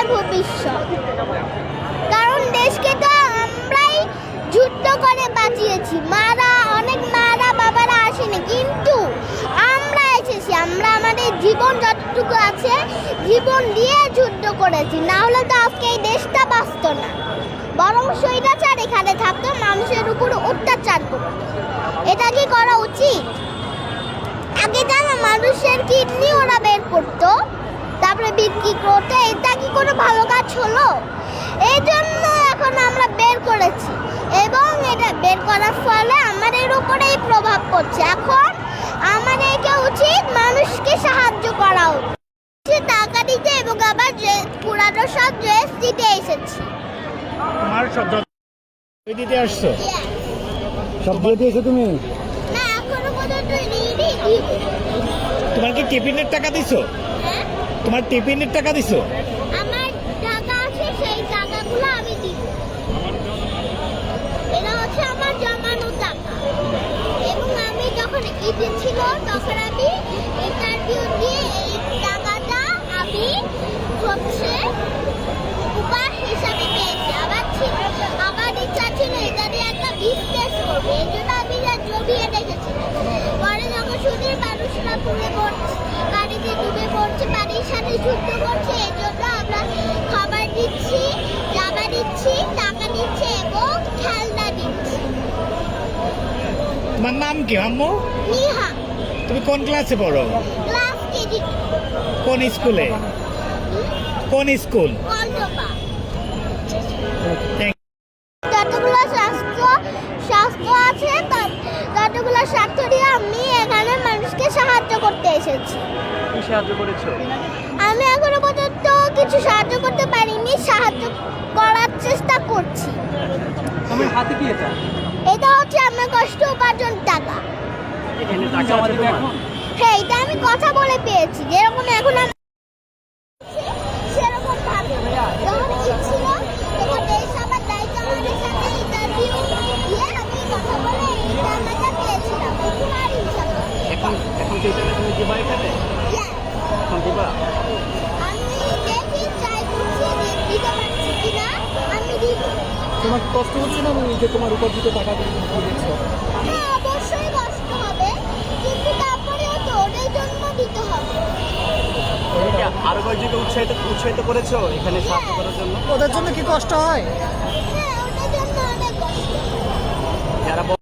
দেশের ভবিষ্যৎ। কারণ দেশকে তো আমরাই যুদ্ধ করে বাঁচিয়েছি, অনেক মারা বাবারা আসেনি, কিন্তু আমরা এসেছি। আমরা আমাদের জীবন যতটুকু আছে জীবন দিয়ে যুদ্ধ করেছি, না হলে তো আজকে এই দেশটা বাঁচত না। বরং স্বৈরাচার এখানে থাকতো, মানুষের উপর অত্যাচার করত। এটা কি করা উচিত? আগে জানো মানুষের কিডনি ওরা বের করতো, তারপরে বিক্রি করতো। এটা কি কোনো ভালো কাজ হলো? এই জন্য এখন আমরা বের করেছি, এবং এটা বের করার ফলে আমাদের উপরেই প্রভাব পড়ছে। এখন আমাদেরকে উচিত মানুষকে সাহায্য করা উচিত, টাকা দিতে, এবং আবার পুরানো সব ড্রেস দিতে এসেছি। তোমার সব দিতে আসছো? সব দিয়ে দিয়েছো তুমি? না, এখনো পর্যন্ত দিইনি। তোমার কি টিফিনের টাকা দিছো? হ্যাঁ, তোমার টিফিনের টাকা দিছো? আমার টাকা আছে, সেই টাকাগুলো আমি দিব। এটা হচ্ছে আমার জমানো টাকা, এবং আমি যখন ঈদে ছিল তখন আমি ইন্টারভিউ দিয়ে এই টাকাটা আমি হচ্ছে উপহার হিসাবে পেয়েছি। আমার ইচ্ছা ছিল এটা দিয়ে একটা বিজনেস করবো, এই জন্য আমি জমিয়ে রেখেছিলাম। পরে যখন সুদের মানুষরা পুড়ে পড়ছে, পানিতে ডুবে পড়ছে, পানির সাথে যুদ্ধ করছে, এই জন্য আমরা খাবার দিচ্ছি, জামা দিচ্ছি, টাকা দিচ্ছি এবং খেলনা দিচ্ছি। তোমার নাম কি আম্মু? নিহা, তুমি কোন ক্লাসে পড়ো? ক্লাস কেজি কোন স্কুলে? কোন স্কুল? কল্পনা। Thank যতগুলো স্বাস্থ্য আছে ততগুলো স্বাস্থ্য দিয়ে আমি এখানে মানুষকে সাহায্য করতে এসেছি। কি সাহায্য করেছো? আমি এখনো পর্যন্ত কিছু সাহায্য করতে পারিনি, সাহায্য করার চেষ্টা করছি। তোমার হাতে কি এটা? এটা হচ্ছে আমার কষ্ট উপার্জন টাকা। এখানে টাকা আছে তোমার? হ্যাঁ, এটা আমি কথা বলে পেয়েছি। যেরকম এখন আমি সেরকম ভাবে যখন ঈদ ছিল তখন এই সবার দায়িত্ব আমাদের সাথে ইন্টারভিউ দিয়ে আমি কথা বলে এই টাকাটা পেয়েছিলাম। উপহার হিসাবে। এখন কি টাকা তুমি দিবা এখানে? Yes, এখন দিবা? আমি দেখি ট্রাই করছি যে দিতে পারছি কিনা, আমি দিব। তোমার কষ্ট হচ্ছে না যে তোমার উপার্জিত টাকা তুমি দিচ্ছ? হ্যাঁ, অবশ্যই কষ্ট হবে, কিন্তু তারপরেও তো ওটার জন্য দিতে হবে। আরো কয়েকজনকে উৎসাহিত করেছো এখানে সাহায্য করার জন্য? ওদের জন্য কি কষ্ট হয়? হ্যাঁ,